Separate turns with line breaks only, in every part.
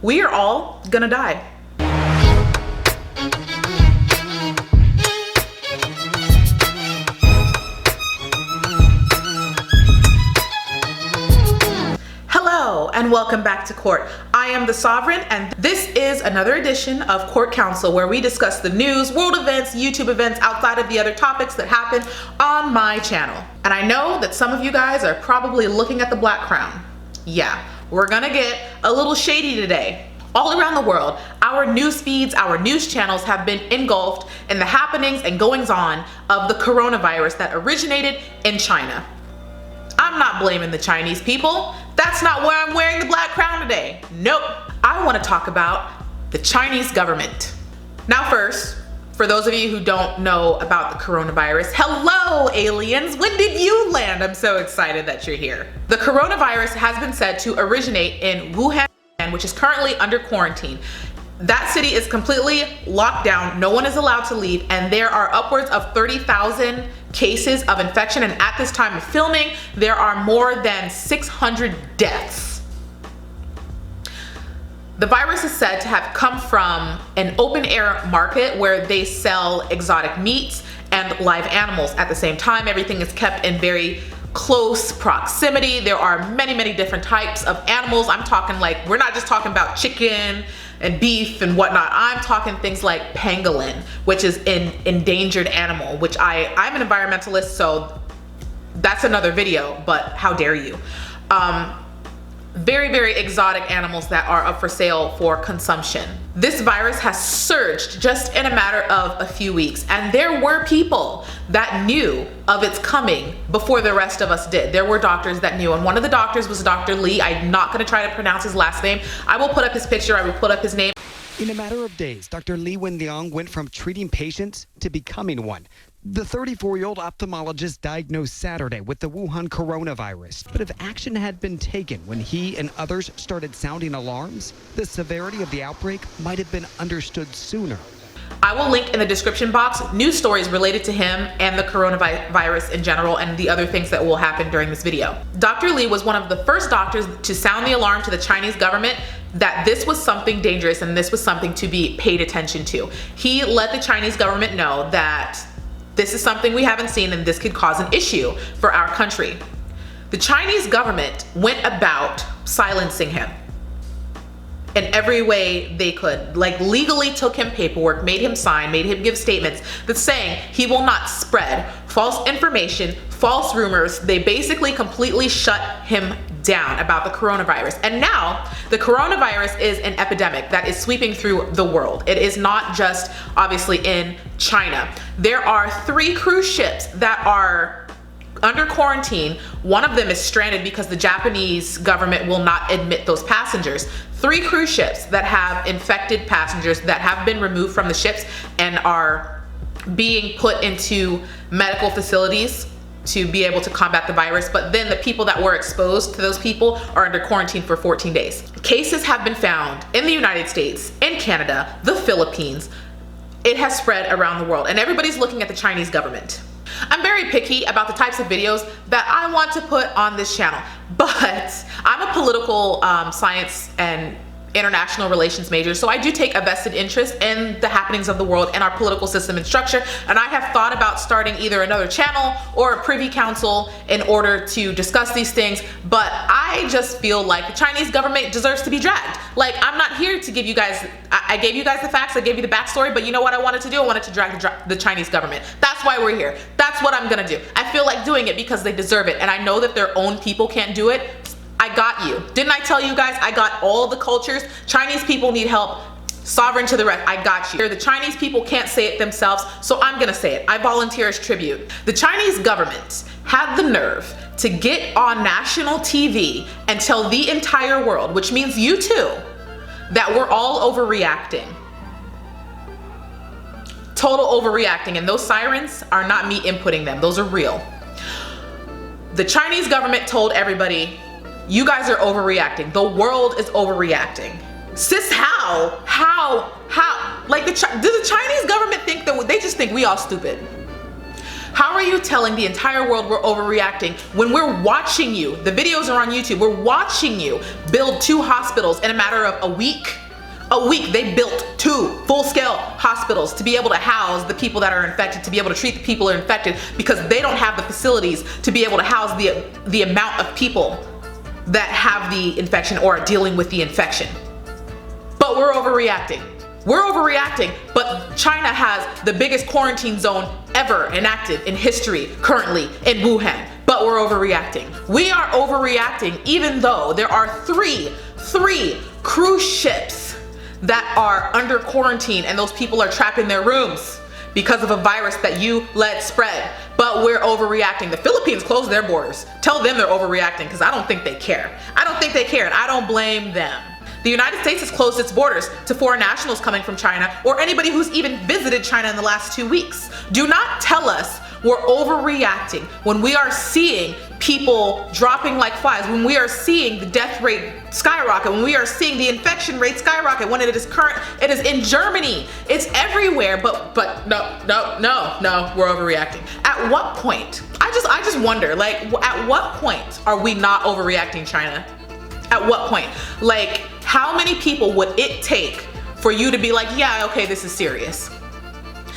we are all gonna die. Hello and welcome back to court. I am the Sovereign and this is another edition of Court Counsel, where we discuss the news, world events, YouTube events outside of the other topics that happen on my channel. And I know that some of you guys are probably looking at the black crown. Yeah, we're gonna get a little shady today. All around the world, our news feeds, our news channels have been engulfed in the happenings and goings on of the coronavirus that originated in China. I'm not blaming the Chinese people. That's not why I'm wearing the black crown today. Nope. I want to talk about the Chinese government. Now first, for those of you who don't know about the coronavirus, hello aliens, when did you land? I'm so excited that you're here. The coronavirus has been said to originate in Wuhan, which is currently under quarantine. That city is completely locked down, no one is allowed to leave, and there are upwards of 30,000 cases of infection, and at this time of filming, there are more than 600 deaths. The virus is said to have come from an open air market where they sell exotic meats and live animals at the same time. Everything is kept in very close proximity. There are many different types of animals. I'm talking like, we're not just talking about chicken and beef and whatnot. I'm talking things like pangolin, which is an endangered animal, which I'm an environmentalist, so that's another video, but how dare you. Very exotic animals that are up for sale for consumption. This virus has surged just in a matter of a few weeks, and there were people that knew of its coming before the rest of us did. There were doctors that knew, and one of the doctors was Dr. Lee. I'm not gonna try to pronounce his last name. I will put up his picture, I will put up his name.
In a matter of days, Dr. Li Wenliang went from treating patients to becoming one. The 34-year-old ophthalmologist diagnosed Saturday with the Wuhan coronavirus. But if action had been taken when he and others started sounding alarms, the severity of the outbreak might have been understood sooner.
I will link in the description box news stories related to him and the coronavirus in general and the other things that will happen during this video. Dr. Li was one of the first doctors to sound the alarm to the Chinese government that this was something dangerous and this was something to be paid attention to. He let the Chinese government know that this is something we haven't seen and this could cause an issue for our country. The Chinese government went about silencing him in every way they could. Like, legally took him paperwork, made him sign, made him give statements that's saying he will not spread false information, false rumors. They basically completely shut him down about the coronavirus. And now the coronavirus is an epidemic that is sweeping through the world. It is not just obviously in China. There are 3 cruise ships that are under quarantine. One of them is stranded because the Japanese government will not admit those passengers. 3 cruise ships that have infected passengers that have been removed from the ships and are being put into medical facilities to be able to combat the virus, but then the people that were exposed to those people are under quarantine for 14 days. Cases have been found in the United States, in Canada, the Philippines. It has spread around the world, and everybody's looking at the Chinese government. I'm very picky about the types of videos that I want to put on this channel, but I'm a political science and international relations major, so I do take a vested interest in the happenings of the world and our political system and structure, and I have thought about starting either another channel or a privy council in order to discuss these things, but I just feel like the Chinese government deserves to be dragged. Like, I'm not here to give you guys, I gave you guys the facts, I gave you the backstory, but you know what I wanted to do? I wanted to drag the Chinese government. That's why we're here. That's what I'm gonna do. I feel like doing it because they deserve it, and I know that their own people can't do it. I got you. Didn't I tell you guys I got all the cultures? Chinese people need help. Sovereign to the rest, I got you. The Chinese people can't say it themselves, so I'm gonna say it. I volunteer as tribute. The Chinese government had the nerve to get on national TV and tell the entire world, which means you too, that we're all overreacting. Total overreacting, and those sirens are not me inputting them, those are real. The Chinese government told everybody, you guys are overreacting. The world is overreacting. Sis, how? Like, does the Chinese government think that they just think we all stupid? How are you telling the entire world we're overreacting when we're watching you? The videos are on YouTube. We're watching you build 2 hospitals in a matter of a week. A week, they built 2 full-scale hospitals to be able to house the people that are infected, to be able to treat the people that are infected, because they don't have the facilities to be able to house the amount of people that have the infection or are dealing with the infection. But we're overreacting. We're overreacting, but China has the biggest quarantine zone ever enacted in history currently in Wuhan, but we're overreacting. We are overreacting even though there are three cruise ships that are under quarantine and those people are trapped in their rooms because of a virus that you let spread. But we're overreacting. The Philippines closed their borders. Tell them they're overreacting, because I don't think they care. I don't think they care, and I don't blame them. The United States has closed its borders to foreign nationals coming from China or anybody who's even visited China in the last 2 weeks. Do not tell us we're overreacting when we are seeing people dropping like flies, when we are seeing the death rate skyrocket, when we are seeing the infection rate skyrocket, when it is in Germany, it's everywhere, but no, we're overreacting. At what point? I just wonder, like, at what point are we not overreacting, China? At what point? Like, how many people would it take for you to be like, yeah, okay, this is serious?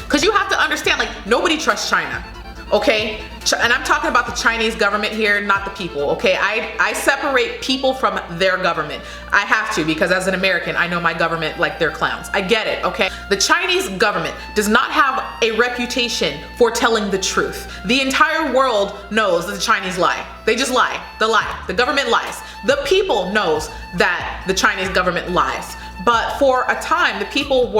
Because you have to understand, like, nobody trusts China, okay? And I'm talking about the Chinese government here, not the people, okay? I separate people from their government. I have to, because as an American, I know my government like they're clowns. I get it, okay? The Chinese government does not have a reputation for telling the truth. The entire world knows that the Chinese lie. They just lie. The government lies. The people knows that the Chinese government lies. But for a time, the people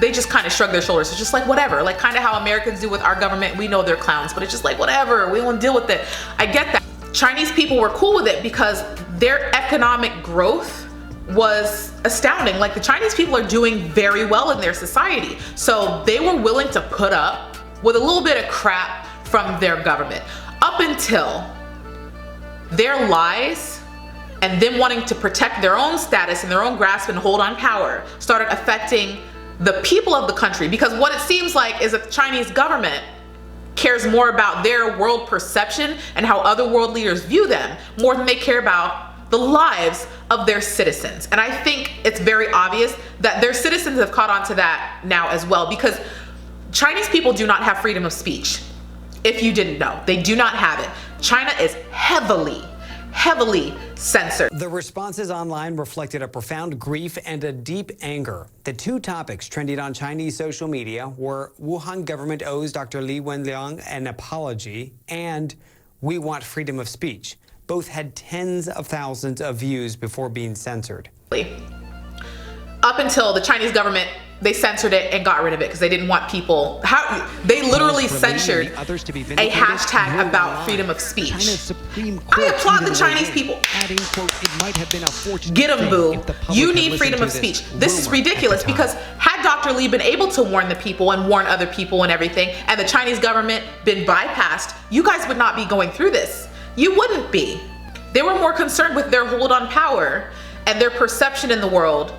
they just kind of shrug their shoulders. It's just like, whatever, like kind of how Americans do with our government. We know they're clowns, but it's just like, whatever, we won't deal with it. I get that. Chinese people were cool with it because their economic growth was astounding. Like, the Chinese people are doing very well in their society. So they were willing to put up with a little bit of crap from their government up until their lies and them wanting to protect their own status and their own grasp and hold on power started affecting the people of the country. Because what it seems like is that the Chinese government cares more about their world perception and how other world leaders view them more than they care about the lives of their citizens. And I think it's very obvious that their citizens have caught on to that now as well, because Chinese people do not have freedom of speech. If you didn't know, they do not have it. China is heavily censored.
The responses online reflected a profound grief and a deep anger. The 2 topics trending on Chinese social media were Wuhan government owes Dr. Li Wenliang an apology and we want freedom of speech. Both had tens of thousands of views before being censored.
Up until the Chinese government, they censored it and got rid of it because they didn't want people. They literally censored a hashtag about freedom of speech. I applaud the Chinese people.
Adding, quote, it might have been a fortunate
Get them, boo. You need freedom of speech. This is ridiculous, because had Dr. Li been able to warn the people and warn other people and everything, and the Chinese government been bypassed, you guys would not be going through this. You wouldn't be. They were more concerned with their hold on power and their perception in the world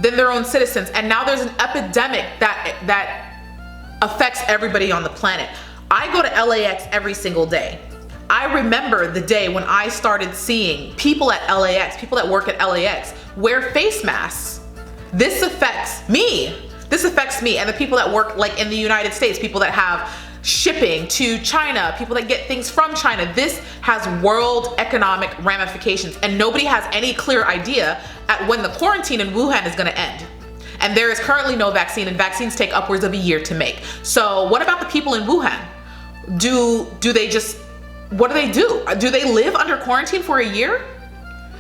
than their own citizens. And now there's an epidemic that affects everybody on the planet. I go to LAX every single day. I remember the day when I started seeing people at LAX, people that work at LAX, wear face masks. This affects me. This affects me and the people that work like in the United States, people that have shipping to China, people that get things from China. This has world economic ramifications, and nobody has any clear idea at when the quarantine in Wuhan is going to end. And there is currently no vaccine, and vaccines take upwards of a year to make. So what about the people in Wuhan? Do they just, what do? Do they live under quarantine for a year?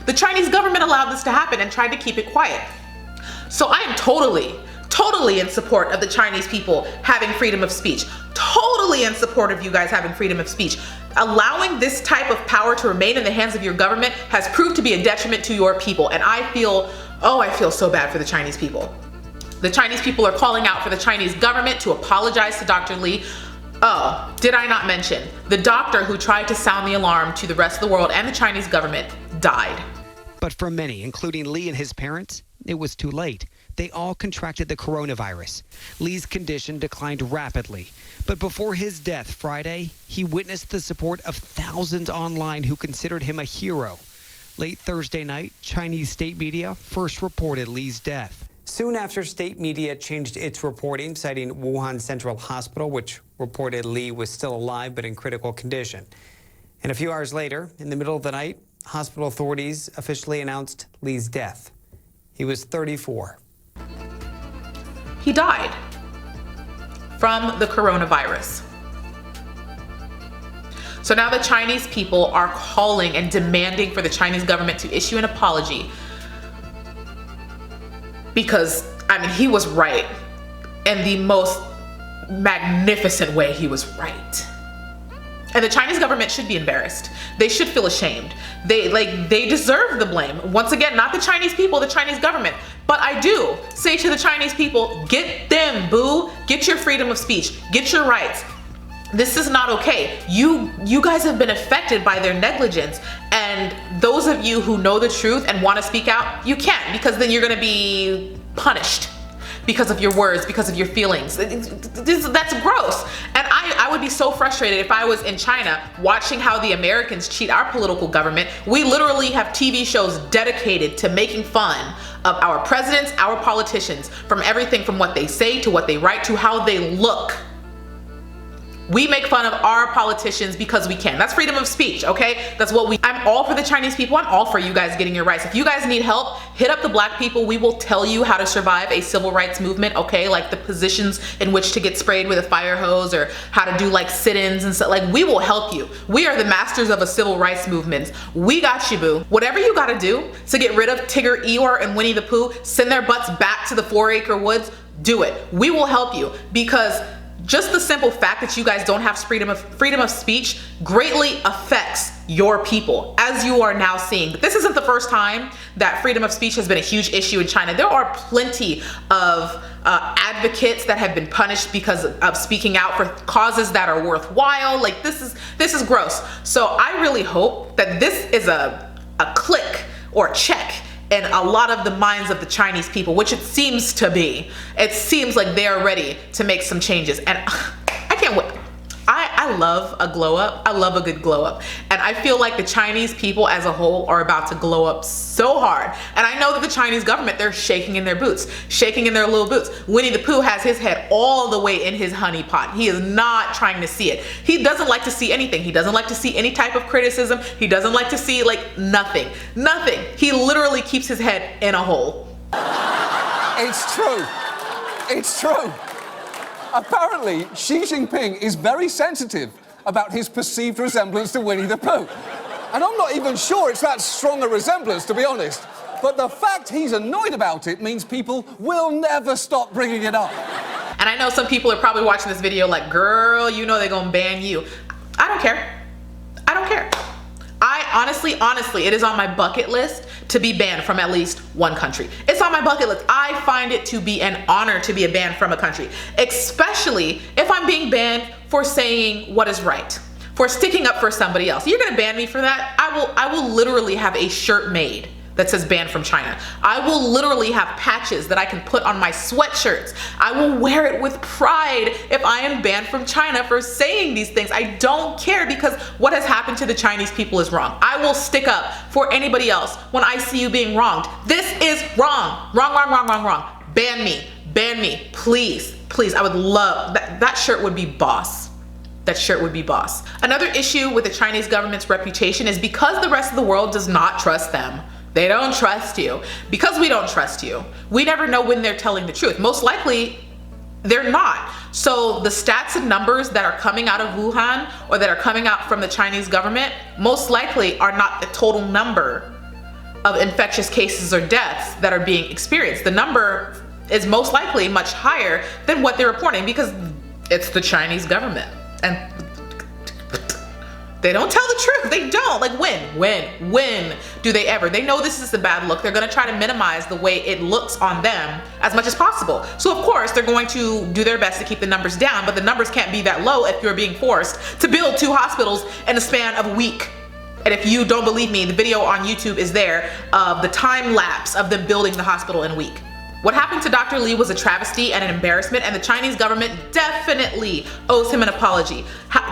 The Chinese government allowed this to happen and tried to keep it quiet. So I am totally in support of the Chinese people having freedom of speech. Totally in support of you guys having freedom of speech. Allowing this type of power to remain in the hands of your government has proved to be a detriment to your people. And I feel so bad for the Chinese people. The Chinese people are calling out for the Chinese government to apologize to Dr. Li. Oh, did I not mention the doctor who tried to sound the alarm to the rest of the world and the Chinese government died.
But for many, including Li and his parents, it was too late. They all contracted the coronavirus. Lee's condition declined rapidly, but before his death Friday, he witnessed the support of thousands online who considered him a hero. Late Thursday night, Chinese state media first reported Lee's death. Soon after, state media changed its reporting, citing Wuhan Central Hospital, which reported Lee was still alive but in critical condition. And a few hours later, in the middle of the night, hospital authorities officially announced Lee's death. He was 34.
He died from the coronavirus. So now the Chinese people are calling and demanding for the Chinese government to issue an apology because, I mean, he was right. In the most magnificent way, he was right. And the Chinese government should be embarrassed. They should feel ashamed. They deserve the blame. Once again, not the Chinese people, the Chinese government. But I do say to the Chinese people, get them, boo. Get your freedom of speech. Get your rights. This is not okay. You guys have been affected by their negligence. And those of you who know the truth and want to speak out, you can't, because then you're going to be punished because of your words, because of your feelings. That's gross. And I would be so frustrated if I was in China watching how the Americans cheat our political government. We literally have TV shows dedicated to making fun of our presidents, our politicians, from everything from what they say to what they write to how they look. We make fun of our politicians because we can. That's freedom of speech, okay? That's what I'm all for the Chinese people. I'm all for you guys getting your rights. If you guys need help, hit up the black people. We will tell you how to survive a civil rights movement, okay? Like the positions in which to get sprayed with a fire hose, or how to do like sit-ins and stuff. Like, we will help you. We are the masters of a civil rights movement. We got you, boo. Whatever you gotta do to get rid of Tigger, Eeyore, and Winnie the Pooh, send their butts back to the 4-acre woods, do it. We will help you, because just the simple fact that you guys don't have freedom of speech greatly affects your people, as you are now seeing. But this isn't the first time that freedom of speech has been a huge issue in China. There are plenty of advocates that have been punished because of speaking out for causes that are worthwhile. Like, this is gross. So I really hope that this is a click or check in a lot of the minds of the Chinese people, which it seems to be. It seems like they are ready to make some changes, and I can't wait. I love a glow up. I love a good glow up. And I feel like the Chinese people as a whole are about to glow up so hard. And I know that the Chinese government, they're shaking in their boots, shaking in their little boots. Winnie the Pooh has his head all the way in his honey pot. He is not trying to see it. He doesn't like to see anything. He doesn't like to see any type of criticism. He doesn't like to see, like, nothing. Nothing. He literally keeps his head in a hole.
It's true. It's true. Apparently, Xi Jinping is very sensitive about his perceived resemblance to Winnie the Pooh. And I'm not even sure it's that strong a resemblance, to be honest. But the fact he's annoyed about it means people will never stop bringing it up.
And I know some people are probably watching this video like, girl, you know they're gonna ban you. I don't care. I don't care. I honestly, it is on my bucket list to be banned from at least one country. It's on my bucket list. I find it to be an honor to be banned from a country, especially if I'm being banned for saying what is right, for sticking up for somebody else. You're gonna ban me for that? I will literally have a shirt made that says banned from China. I will literally have patches that I can put on my sweatshirts. I will wear it with pride if I am banned from China for saying these things. I don't care, because what has happened to the Chinese people is wrong. I will stick up for anybody else when I see you being wronged. This is wrong. Wrong, wrong, wrong, wrong, wrong. Ban me, please, please. I would love, that shirt would be boss. That shirt would be boss. Another issue with the Chinese government's reputation is because the rest of the world does not trust them. They don't trust you. Because we don't trust you, we never know when they're telling the truth. Most likely, they're not. So the stats and numbers that are coming out of Wuhan, or that are coming out from the Chinese government, most likely are not the total number of infectious cases or deaths that are being experienced. The number is most likely much higher than what they're reporting, because it's the Chinese government. And they don't tell the truth. They don't. Like, when do they ever? They know this is a bad look. They're going to try to minimize the way it looks on them as much as possible. So of course they're going to do their best to keep the numbers down, but the numbers can't be that low if you're being forced to build 2 hospitals in a span of a week. And if you don't believe me, the video on YouTube is there of the time lapse of them building the hospital in a week. What happened to Dr. Li was a travesty and an embarrassment, and the Chinese government definitely owes him an apology.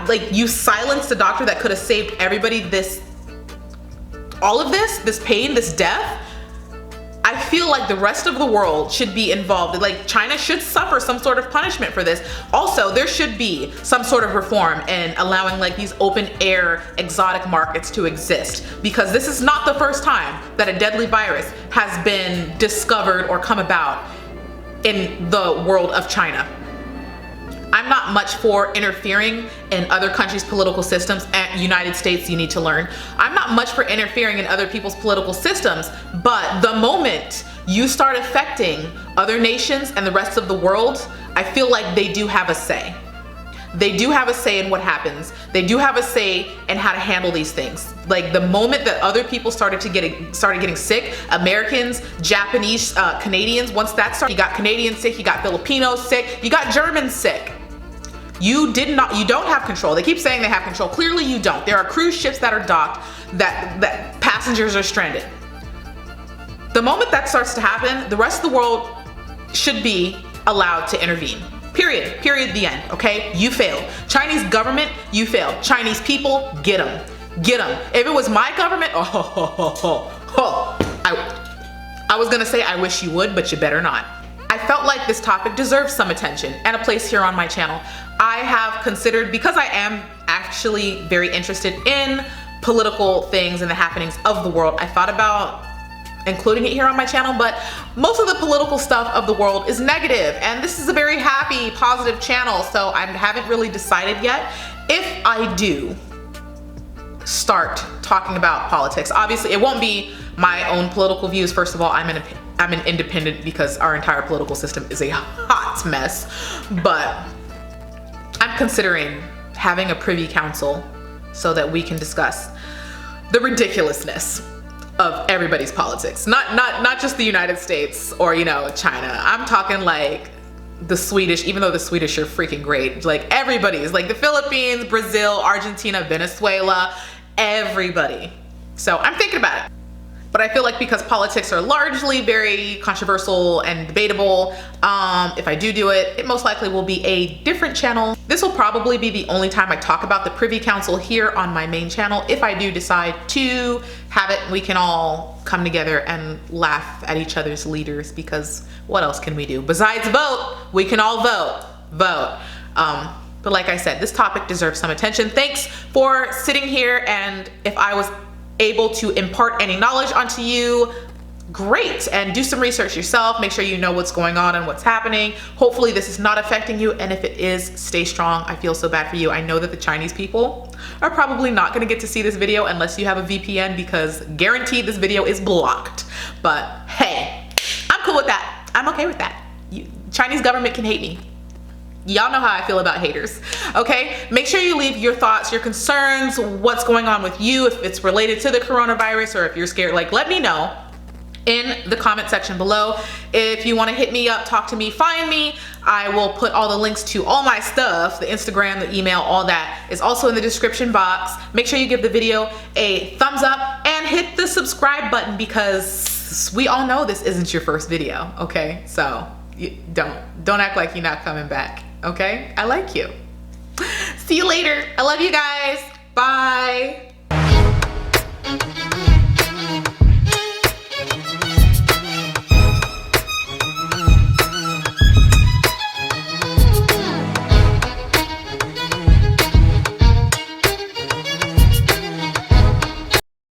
Like, you silenced a doctor that could have saved everybody all of this pain, this death. I feel like the rest of the world should be involved. Like, China should suffer some sort of punishment for this. Also, there should be some sort of reform in allowing like these open air exotic markets to exist, because this is not the first time that a deadly virus has been discovered or come about in the world of China. I'm not much for interfering in other countries' political systems. And United States, you need to learn. I'm not much for interfering in other people's political systems, but the moment you start affecting other nations and the rest of the world, I feel like they do have a say. They do have a say in what happens. They do have a say in how to handle these things. Like, the moment that other people started getting sick, Americans, Japanese, Canadians, once that started, you got Canadians sick, you got Filipinos sick, you got Germans sick. You don't have control. They keep saying they have control. Clearly you don't. There are cruise ships that are docked that passengers are stranded. The moment that starts to happen, the rest of the world should be allowed to intervene. Period. Period. The end. Okay? You failed. Chinese government, you failed. Chinese people, get them. Get them. If it was my government, I was gonna say I wish you would, but you better not. I felt like this topic deserves some attention and a place here on my channel. I have considered, because I am actually very interested in political things and the happenings of the world, I thought about including it here on my channel, but most of the political stuff of the world is negative, and this is a very happy, positive channel, so I haven't really decided yet if I do start talking about politics. Obviously, it won't be my own political views. First of all, I'm an independent because our entire political system is a hot mess, but I'm considering having a privy council so that we can discuss the ridiculousness of everybody's politics. Not just the United States or, you know, China. I'm talking like the Swedish, even though the Swedish are freaking great. Like, everybody's, like the Philippines, Brazil, Argentina, Venezuela, everybody. So I'm thinking about it. But I feel like because politics are largely very controversial and debatable, if I do it, it most likely will be a different channel. This will probably be the only time I talk about the Privy Council here on my main channel. If I do decide to have it, we can all come together and laugh at each other's leaders, because what else can we do? Besides vote, we can all vote. But like I said, this topic deserves some attention. Thanks for sitting here, and if I was able to impart any knowledge onto you, great. And do some research yourself. Make sure you know what's going on and what's happening. Hopefully this is not affecting you, and if it is, stay strong. I feel so bad for you. I know that the Chinese people are probably not gonna get to see this video unless you have a VPN, because guaranteed this video is blocked. But hey, I'm cool with that. I'm okay with that. Chinese government can hate me. Y'all know how I feel about haters, okay? Make sure you leave your thoughts, your concerns, what's going on with you, if it's related to the coronavirus or if you're scared. Like, let me know in the comment section below. If you want to hit me up, talk to me, find me, I will put all the links to all my stuff, the Instagram, the email, all that is also in the description box. Make sure you give the video a thumbs up and hit the subscribe button, because we all know this isn't your first video, okay? So don't act like you're not coming back. Okay? I like you. See you later. I love you guys. Bye.